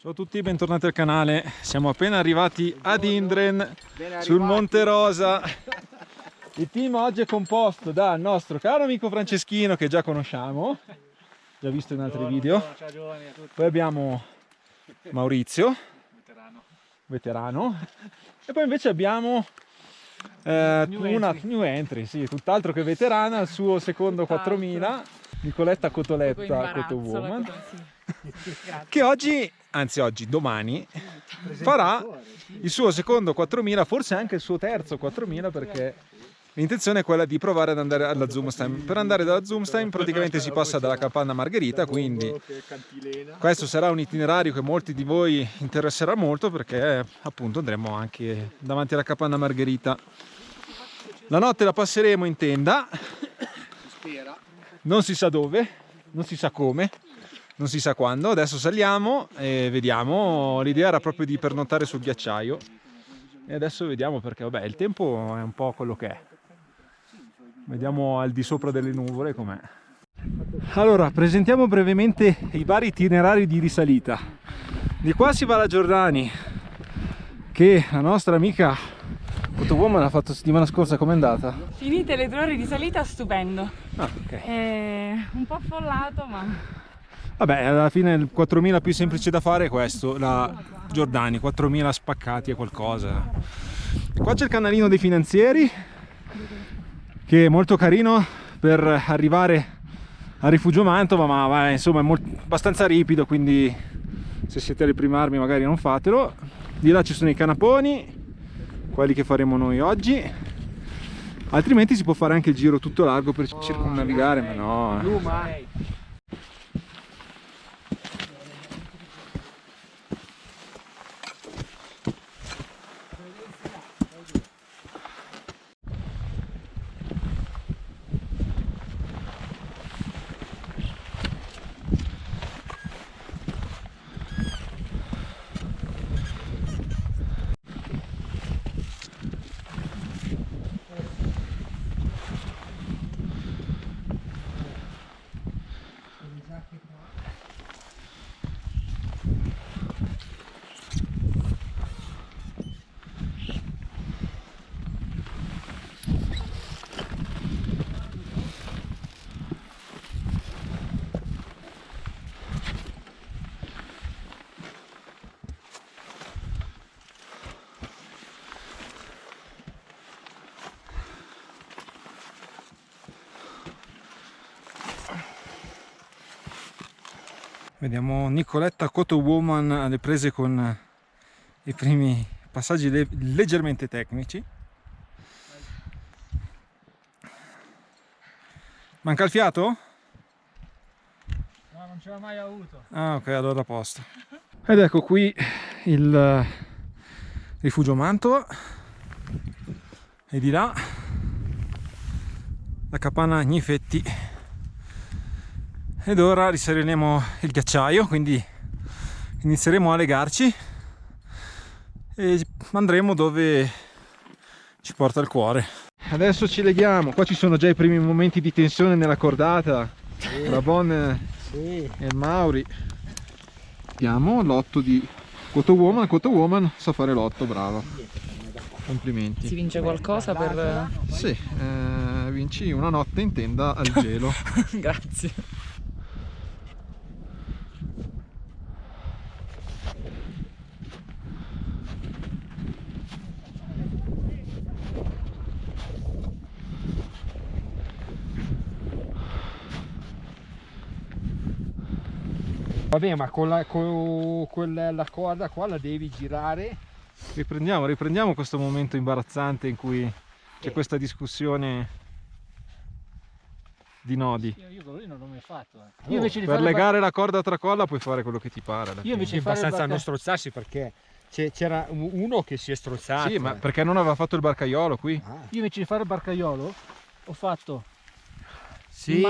Ciao a tutti, bentornati al canale. Siamo appena arrivati ad Indren, sul Monte Rosa. Il team oggi è composto dal nostro caro amico Franceschino, che già conosciamo, già visto in altri video. Poi abbiamo Maurizio, veterano. E poi invece abbiamo una new entry, sì, tutt'altro che veterana, il suo secondo 4000, Nicoletta Cotoletta, Cotowoman, che oggi, anzi domani, farà il suo secondo 4000, forse anche il suo terzo 4000, perché l'intenzione è quella di provare ad andare alla Zumstein. Per andare dalla Zumstein praticamente si passa dalla Capanna Margherita, quindi questo sarà un itinerario che molti di voi interesserà molto, perché appunto andremo anche davanti alla Capanna Margherita. La notte la passeremo in tenda, non si sa dove, non si sa come, non si sa quando. Adesso saliamo e vediamo. L'idea era proprio di pernottare sul ghiacciaio e adesso vediamo, perché vabbè, il tempo è un po' quello che è. Vediamo al di sopra delle nuvole com'è. Allora, presentiamo brevemente i vari itinerari di risalita. Di qua si va alla Giordani, che la nostra amica Cotowoman ha fatto settimana scorsa. Com'è andata? Finite le 3 ore di salita, stupendo. Ah, ok. Un po' affollato, ma... Vabbè, alla fine il 4000 più semplice da fare è questo, la Giordani, 4000 spaccati e qualcosa. E qua c'è il canalino dei finanzieri, che è molto carino per arrivare a Rifugio Mantova, ma insomma è abbastanza ripido, quindi se siete alle prime armi magari non fatelo. Di là ci sono i canaponi, quelli che faremo noi oggi, altrimenti si può fare anche il giro tutto largo per circumnavigare, ma no. Vediamo Nicoletta Cotowoman alle prese con i primi passaggi leggermente tecnici. Manca il fiato? No, non ce l'ho mai avuto. Ah, ok, allora a posto. Ed ecco qui il Rifugio Mantova e di là la Capanna Gnifetti. Ed ora risaliremo il ghiacciaio, quindi inizieremo a legarci e andremo dove ci porta il cuore. Adesso ci leghiamo. Qua ci sono già i primi momenti di tensione nella cordata, tra Bon e il Mauri. Abbiamo l'otto di Cotowoman. Cotowoman sa fare l'otto, brava, complimenti. Si vince qualcosa per... Sì, vinci una notte in tenda al gelo. Grazie. Vabbè, ma con la corda qua la devi girare. Riprendiamo questo momento imbarazzante in cui c'è questa discussione di nodi. Io non l'ho mai fatto. Io invece per legare la corda tra colla puoi fare quello che ti pare. Io invece di abbastanza non strozzarsi, perché c'era uno che si è strozzato. Sì, ma perché non aveva fatto il barcaiolo qui? Io invece di fare il barcaiolo ho fatto Sì,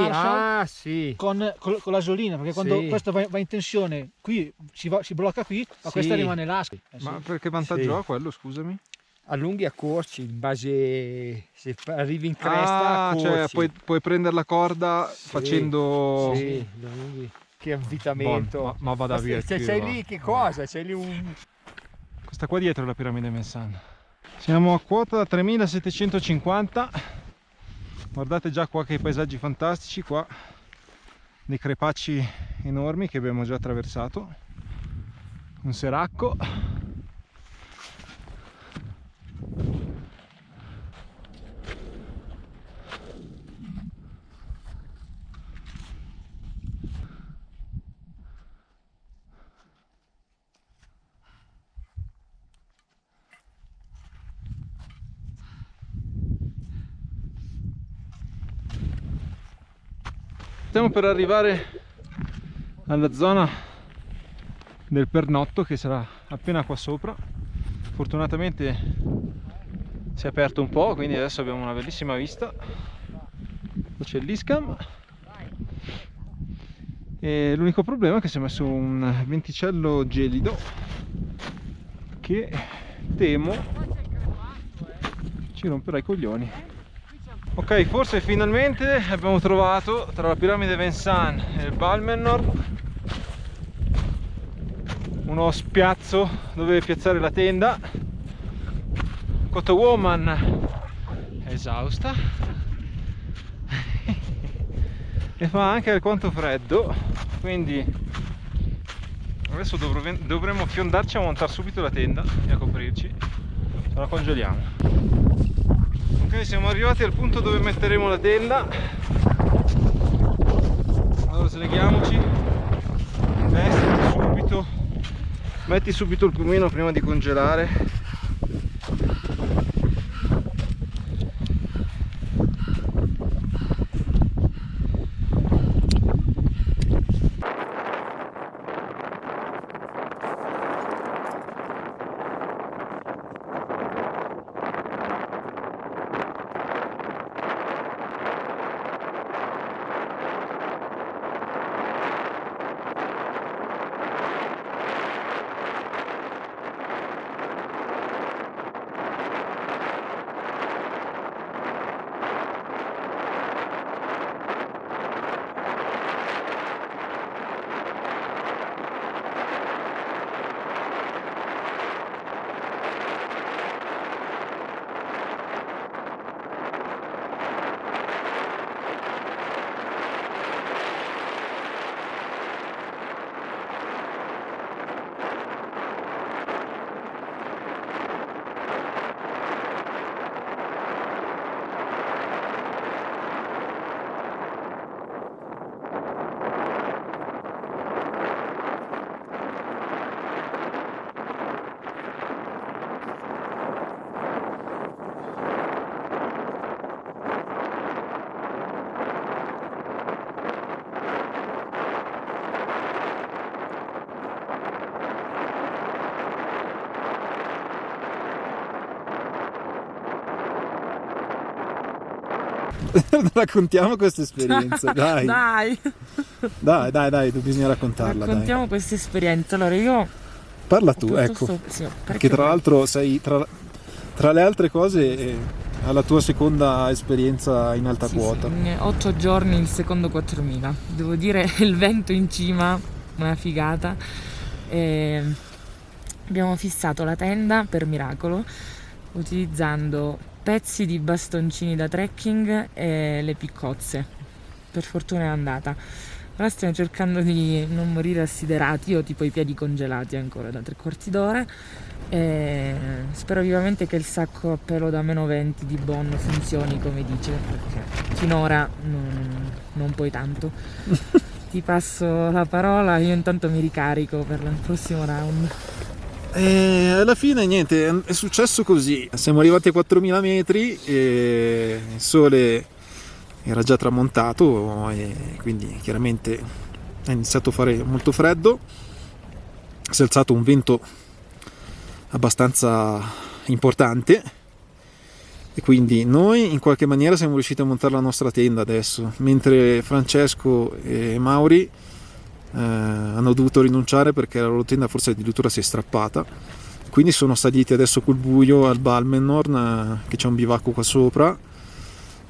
sì. Con l'asolina, perché quando questo va in tensione qui si blocca qui, ma questa rimane là. Ma perché vantaggio ha quello, scusami? Allunghi e accorci, in base, se arrivi in cresta, cioè puoi prendere la corda facendo... Sì, allunghi. che avvitamento. Buono, ma vado a via. C'è lì che cosa? C'è lì un... Questa qua dietro è la piramide Mensana. Siamo a quota da 3750. Guardate già qua che paesaggi fantastici qua, dei crepacci enormi che abbiamo già attraversato, un seracco. Stiamo per arrivare alla zona del pernotto che sarà appena qua sopra. Fortunatamente si è aperto un po', quindi adesso abbiamo una bellissima vista. Qua c'è l'Iscam e l'unico problema è che si è messo un venticello gelido che temo ci romperà i coglioni. Ok, forse finalmente abbiamo trovato tra la piramide Vincennes e il Balmenor uno spiazzo dove piazzare la tenda. Cotto Woman è esausta e fa anche alquanto freddo, quindi adesso dovremmo fiondarci a montare subito la tenda e a coprirci, se la congeliamo. Ok, siamo arrivati al punto dove metteremo la tenda. Allora sleghiamoci, vestiti subito, metti subito il piumino prima di congelare. Raccontiamo questa esperienza, dai. Dai, bisogna raccontarla. Raccontiamo questa esperienza. Allora io... Parla tu, ecco. Sì, perché tra l'altro sei tra le altre cose alla tua seconda esperienza in alta quota. Sì, 8 giorni il secondo 4000. Devo dire il vento in cima, una figata. Abbiamo fissato la tenda per miracolo utilizzando pezzi di bastoncini da trekking e le piccozze. Per fortuna è andata. Ora stiamo cercando di non morire assiderati. Io ho tipo i piedi congelati ancora da 3/4 d'ora e spero vivamente che il sacco a pelo da -20 di Bonn funzioni come dice, perché finora non puoi tanto. Ti passo la parola, io intanto mi ricarico per il prossimo round. Alla fine niente, è successo così. Siamo arrivati a 4000 metri e il sole era già tramontato e quindi chiaramente è iniziato a fare molto freddo. Si è alzato un vento abbastanza importante e quindi noi in qualche maniera siamo riusciti a montare la nostra tenda adesso, mentre Francesco e Mauri hanno dovuto rinunciare perché la loro tenda forse addirittura si è strappata, quindi sono saliti adesso col buio al Balmenor, che c'è un bivacco qua sopra,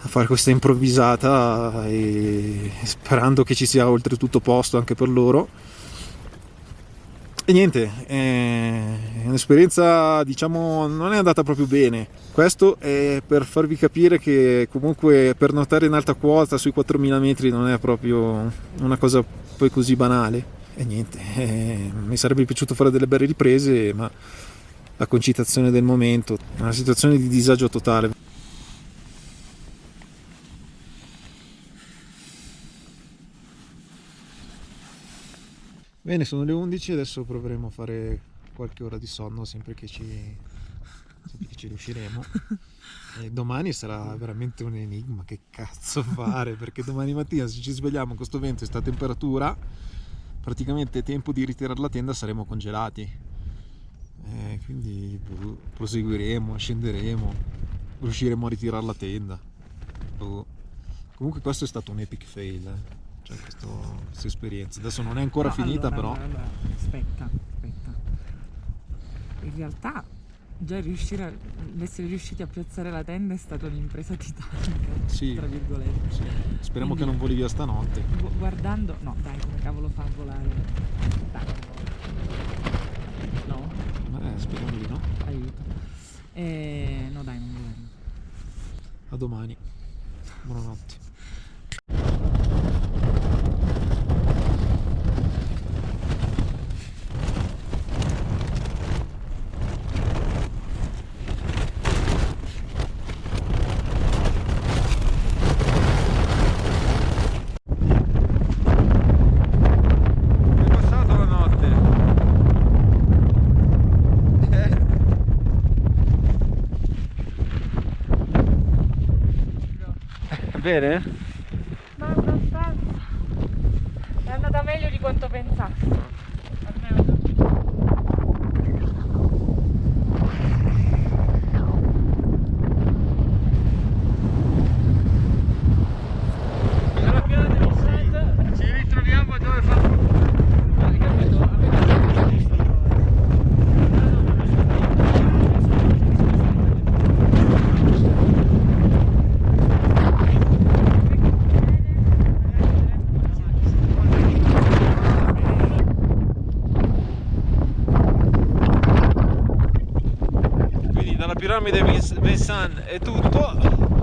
a fare questa improvvisata e sperando che ci sia oltretutto posto anche per loro. E niente, è un'esperienza, diciamo, non è andata proprio bene. Questo è per farvi capire che comunque per nuotare in alta quota sui 4000 metri non è proprio una cosa poi così banale. E niente, mi sarebbe piaciuto fare delle belle riprese, ma la concitazione del momento, una situazione di disagio totale. Bene, sono le 11, adesso proveremo a fare qualche ora di sonno sempre che ci riusciremo. E domani sarà veramente un enigma, che cazzo fare, perché domani mattina se ci svegliamo con questo vento e sta temperatura, praticamente è tempo di ritirare la tenda, saremo congelati. Quindi proseguiremo, scenderemo, riusciremo a ritirare la tenda. Comunque questo è stato un epic fail. Cioè questa esperienza adesso non è ancora finita, allora, però allora, aspetta. In realtà già essere riusciti a piazzare la tenda è stata un'impresa titanica, sì, tra virgolette. sì. Speriamo Quindi, che non voli via stanotte. Guardando, no dai, come cavolo fa a volare? Dai, no? Speriamo di no. Aiuto. No dai, non volare. A domani, buonanotte. Bene? Ma abbastanza. È andata meglio di quanto pensassi. Almeno. Ci ritroviamo dove fa. Quindi dalla piramide Vincennes è tutto.